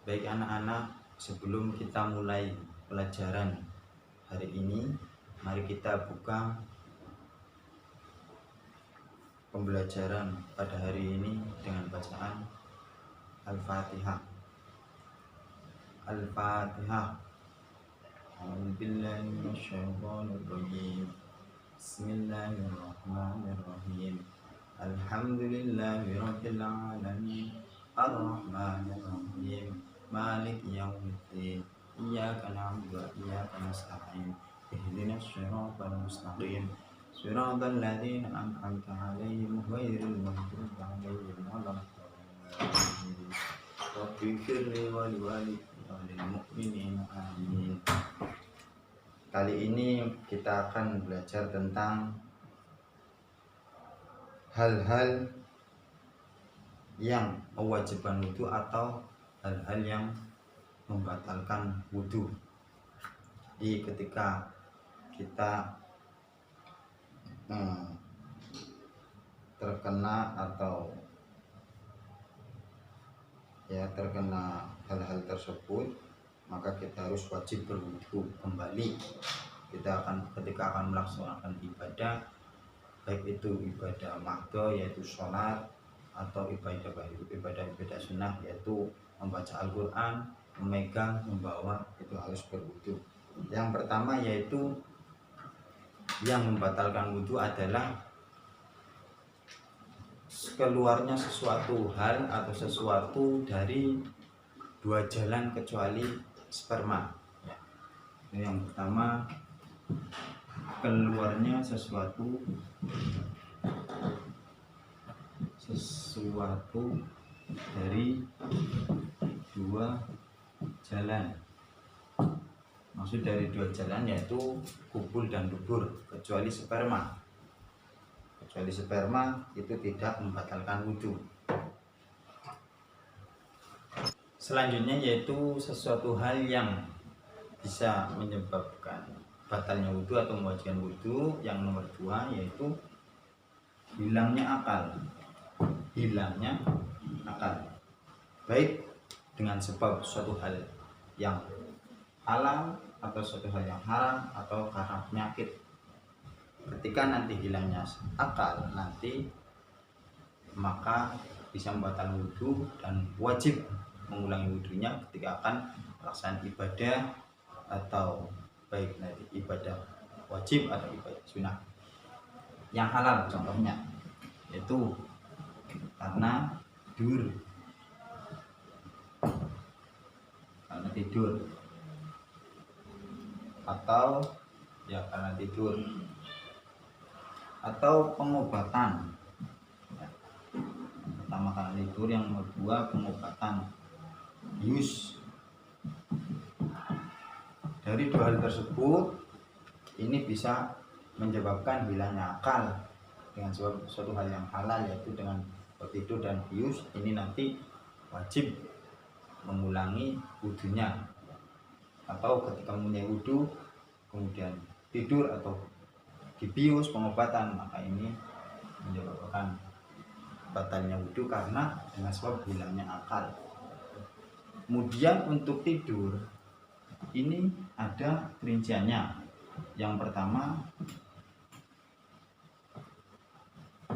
Baik anak-anak, sebelum kita mulai pelajaran hari ini, mari kita buka pembelajaran pada hari ini dengan bacaan Al-Fatihah. Al-Fatihah. A'udzubillahi minasyaitonirrajim. Bismillahirrahmanirrahim. Alhamdulillahirabbil alamin. Ar-Rahmanir-Rahim. Maliki yaumiddin. Iyyaka na'budu wa iyyaka nasta'in. Ihdinas siratal mustaqim. Siratal ladzina an'amta 'alaihim ghairil maghdubi 'alaihim waladdallin. Rabbighfirli wa liwalidayya wa lil mu'minina amin. Kali ini kita akan belajar tentang hal-hal yang mewajibkan wudhu atau hal-hal yang membatalkan wudhu. Jadi ketika kita terkena hal-hal tersebut, maka kita harus wajib berwudhu kembali. Ketika akan melaksanakan ibadah, baik itu ibadah mahdhah yaitu sholat, atau ibadah sunnah yaitu membaca Al-Quran, memegang, membawa, itu harus berwudhu. Yang pertama yaitu yang membatalkan wudhu adalah keluarnya sesuatu hal atau sesuatu dari dua jalan kecuali sperma. Ini yang pertama, keluarnya sesuatu dari dua jalan. Maksud dari dua jalan yaitu kubul dan dubur, kecuali sperma. Kecuali sperma itu tidak membatalkan wudhu. Selanjutnya yaitu sesuatu hal yang bisa menyebabkan batalnya wudhu atau mewajibkan wudhu. Yang nomor dua yaitu hilangnya akal. Baik dengan sebab suatu hal yang halal atau suatu hal yang haram atau karena penyakit. Ketika nanti hilangnya akal nanti, maka bisa membatalkan wudhu dan wajib mengulangi wudhunya ketika akan melaksanakan ibadah, atau baik nanti ibadah wajib atau ibadah sunnah. Yang halal contohnya yaitu karena tidur atau karena tidur atau pengobatan. Pertama karena tidur, yang kedua pengobatan bius. Dari dua hal tersebut ini bisa menyebabkan hilangnya akal dengan sebab suatu hal yang halal yaitu dengan tidur dan bius. Ini nanti wajib mengulangi wudhunya, atau ketika mempunyai wudhu kemudian tidur atau dibius pengobatan, maka ini menyebabkan batalnya wudhu karena dengan sebab hilangnya akal. Kemudian untuk tidur ini ada rinciannya. Yang pertama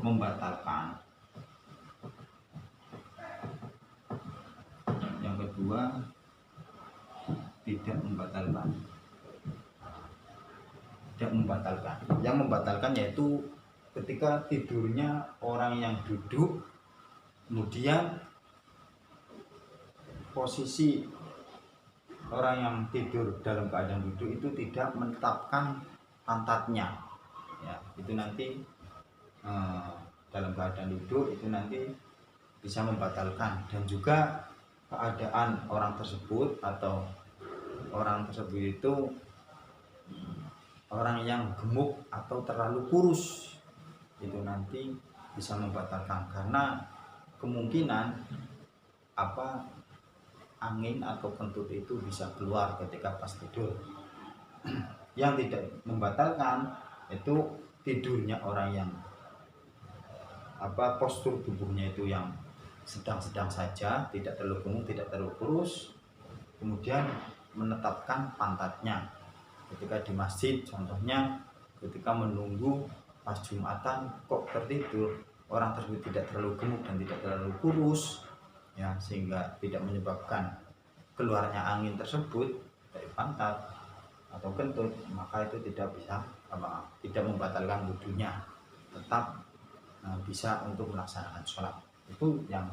membatalkan, yang kedua tidak membatalkan. Yang membatalkan yaitu ketika tidurnya orang yang duduk, kemudian posisi orang yang tidur dalam keadaan duduk itu tidak menetapkan pantatnya, itu nanti dalam keadaan duduk itu nanti bisa membatalkan. Dan juga keadaan orang tersebut itu orang yang gemuk atau terlalu kurus, itu nanti bisa membatalkan karena kemungkinan angin atau kentut itu bisa keluar ketika pas tidur. Yang tidak membatalkan itu tidurnya orang yang postur tubuhnya itu yang sedang-sedang saja, tidak terlalu gemuk, tidak terlalu kurus, kemudian menetapkan pantatnya ketika di masjid. Contohnya ketika menunggu pas Jumatan kok tertidur, orang tersebut tidak terlalu gemuk dan tidak terlalu kurus ya, sehingga tidak menyebabkan keluarnya angin tersebut dari pantat atau kentut, maka itu tidak bisa tidak membatalkan wudunya, tetap bisa untuk melaksanakan sholat. Itu yang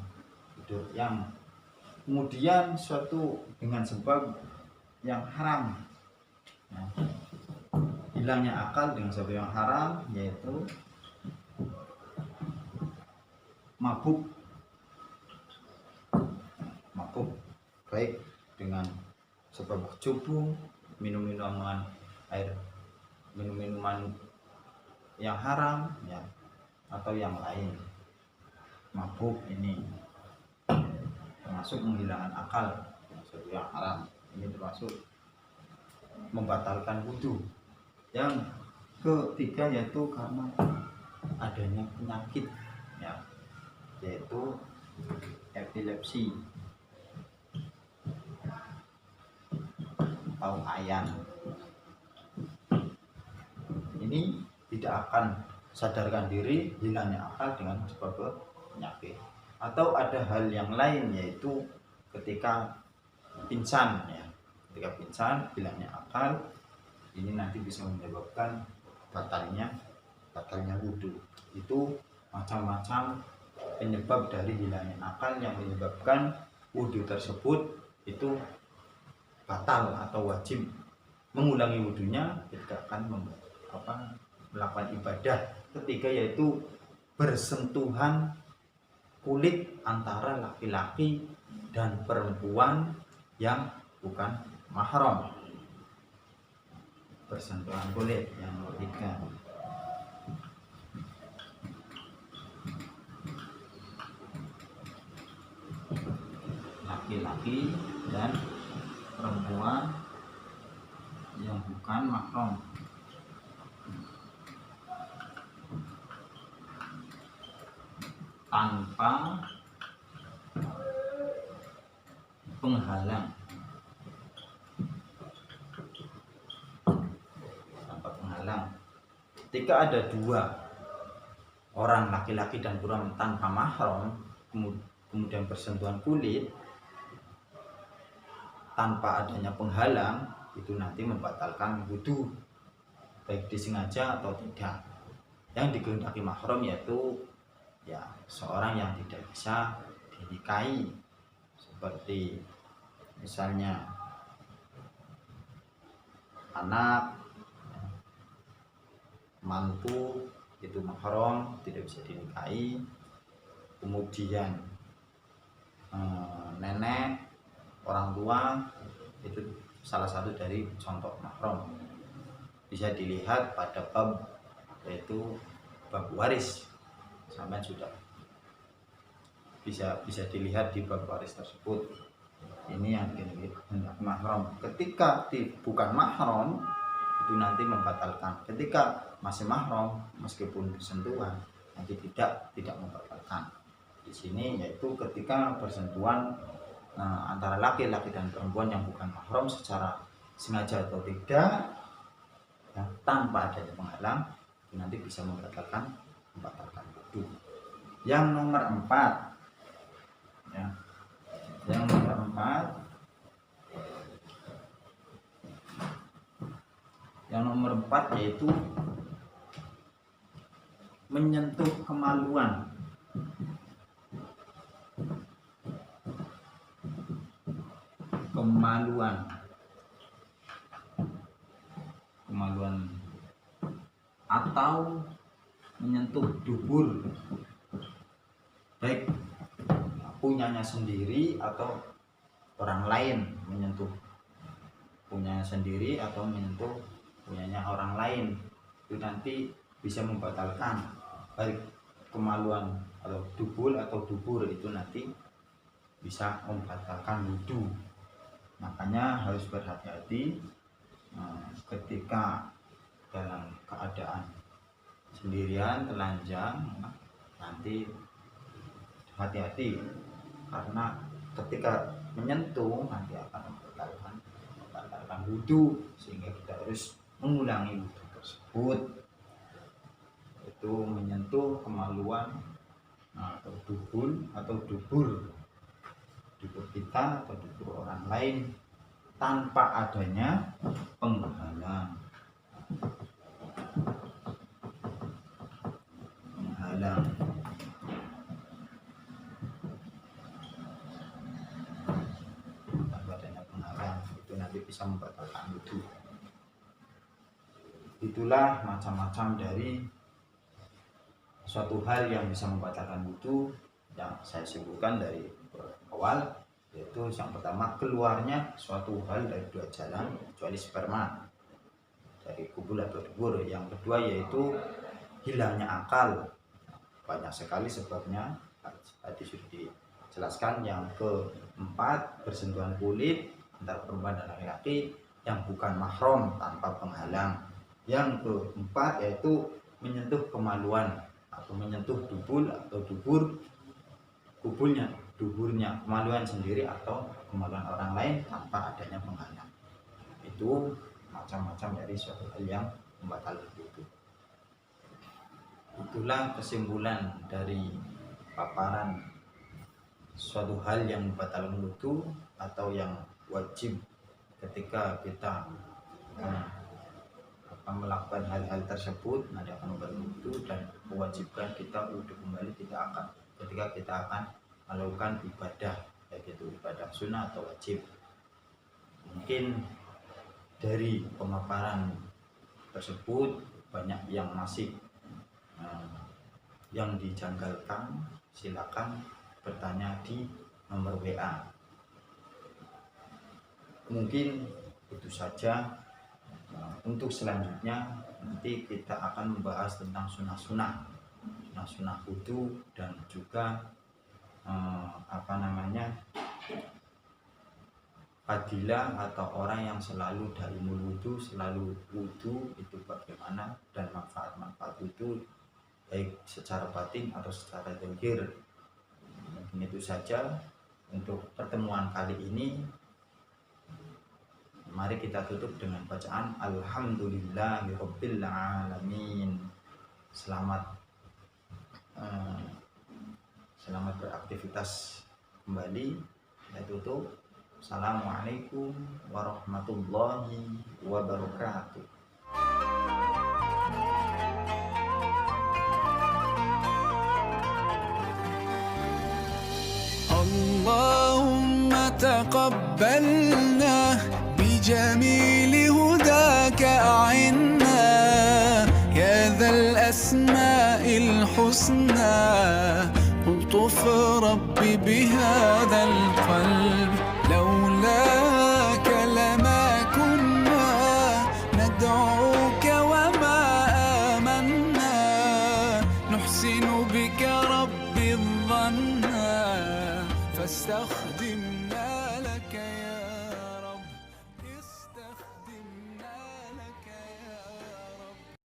kemudian suatu dengan sebab yang haram ya. Hilangnya akal dengan sebab yang haram yaitu mabuk, baik dengan sebab kecubung, minuman yang haram ya, atau yang lain. Mabuk ini termasuk menghilangkan akal, sesuatu yang haram. Ini termasuk membatalkan wudu. Yang ketiga yaitu karena adanya penyakit ya, yaitu epilepsi atau ayan. Ini tidak akan sadarkan diri, hilangnya akal dengan sebab penyakit. Atau ada hal yang lain yaitu ketika pingsan ya. Ketika pingsan, hilangnya akal, ini nanti bisa menyebabkan batalnya wudu. Itu macam-macam penyebab dari hilangnya akal yang menyebabkan wudu tersebut itu batal atau wajib mengulangi wudunya ketika akan melakukan ibadah. Ketiga yaitu bersentuhan kulit antara laki-laki dan perempuan yang bukan mahram. Bersentuhan kulit yang ketiga. Laki-laki dan perempuan yang bukan mahram. Tanpa penghalang. Ketika ada dua orang laki-laki dan perempuan tanpa mahram, kemudian bersentuhan kulit tanpa adanya penghalang, itu nanti membatalkan wudu, baik disengaja atau tidak. Yang dikehendaki mahram yaitu ya seorang yang tidak bisa dinikahi, seperti misalnya anak, mantu, itu mahram, tidak bisa dinikahi. Kemudian nenek, orang tua, itu salah satu dari contoh mahram. Bisa dilihat pada bab yaitu bab waris, sampai sudah bisa dilihat di bab waris tersebut. Ini yang hendak mahram. Ketika bukan mahram itu nanti membatalkan. Ketika masih mahram meskipun bersentuhan nanti tidak membatalkan. Di sini yaitu ketika bersentuhan antara laki-laki dan perempuan yang bukan mahram secara sengaja atau tidak ya, tanpa adanya penghalang, nanti bisa membatalkan wudu. Yang nomor 4 ya. Yang nomor 4 yaitu menyentuh kemaluan. Atau menyentuh dubur, baik punyanya sendiri atau orang lain, menyentuh punyanya sendiri atau menyentuh punyanya orang lain, itu nanti bisa membatalkan baik kemaluan atau dubur itu nanti bisa membatalkan wudu. Makanya harus berhati-hati ketika dalam keadaan sendirian telanjang, nanti hati-hati karena ketika menyentuh nanti akan membatalkan wudu, sehingga kita harus mengulangi wudu tersebut. Itu menyentuh kemaluan atau dubur kita atau dubur orang lain tanpa adanya penghalang. Tanpa adanya penghalang itu nanti bisa membatalkan wudu. Itulah macam-macam dari suatu hal yang bisa membatalkan wudu yang saya sebutkan dari awal, yaitu yang pertama keluarnya suatu hal dari dua jalan kecuali sperma dari kubul atau dubur. Yang kedua yaitu hilangnya akal, banyak sekali sebabnya tadi sudah dijelaskan. Yang keempat bersentuhan kulit antara perempuan dan laki-laki yang bukan mahram tanpa penghalang. Yang keempat yaitu menyentuh kemaluan atau menyentuh dubur atau duburnya kemaluan sendiri atau kemaluan orang lain tanpa adanya penghalang. Itu macam-macam dari suatu hal yang membatalkan wudu. Itulah kesimpulan dari paparan suatu hal yang membatalkan wudu atau yang wajib ketika kita melakukan hal-hal tersebut nanti akan membatalkan wudu, dan mewajibkan kita wudu kembali ketika kita akan melakukan ibadah, baik itu ibadah sunnah atau wajib. Mungkin dari pemaparan tersebut banyak yang masih yang dijanggalkan, silakan bertanya di nomor WA. Mungkin itu saja. Untuk selanjutnya nanti kita akan membahas tentang sunnah-sunnah wudu, dan juga fadilah atau orang yang selalu daimul wudu, selalu wudu itu bagaimana, dan manfaat-manfaat wudu baik secara batin atau secara zahir. Mungkin itu saja untuk pertemuan kali ini. Mari kita tutup dengan bacaan Alhamdulillahirabbil alamin. Selamat beraktivitas kembali. Kita tutup. Assalamualaikum warahmatullahi wabarakatuh. Allahumma taqabbalna بجميل هداك أعنا يا ذا الأسماء الحسنى الطف ربي بهذا القلب لولاك لما كنا ندعوك وما آمنا نحسن بك ربي الظنا فاستخدمنا